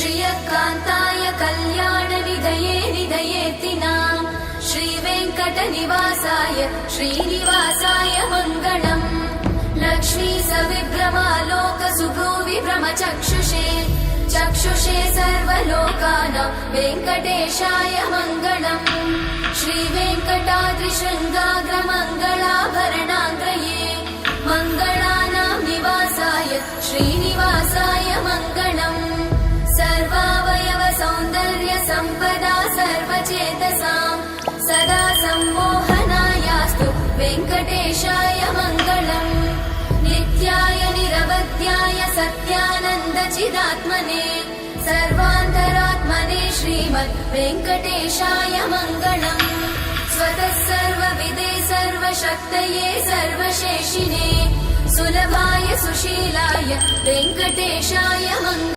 श्रियकान्ताय कल्याणनिधये निधयेतिनाम् श्रीवेङ्कटनिवासाय श्रीनिवासाय मङ्गलम् लक्ष्मी सविभ्रमालोक सुभ्रूविभ्रमचक्षुषे चक्षुषे सर्वलोकानां वेङ्कटेशाय मङ्गलम् श्रीवेङ्कटाद्रिशृङ्गाग्रमङ्गलाभरणाङ्गये मङ्गलानां निवासाय श्रीनिवासाय मङ्गलम् सर्वावयव सौन्दर्य सम्पदा सर्वचेतसां सदा सम्मोहनायास्तु वेङ्कटेशाय मङ्गलम् नित्याय निरवध्याय सत्यानन्दचिदात्मने सर्वान्तरात्मने श्रीमद् वेङ्कटेशाय मङ्गलम् स्वतः सर्वविदे सर्वशक्तये सर्वशेषिने सुलभाय सुशीलाय वेङ्कटेशाय मङ्गलम्।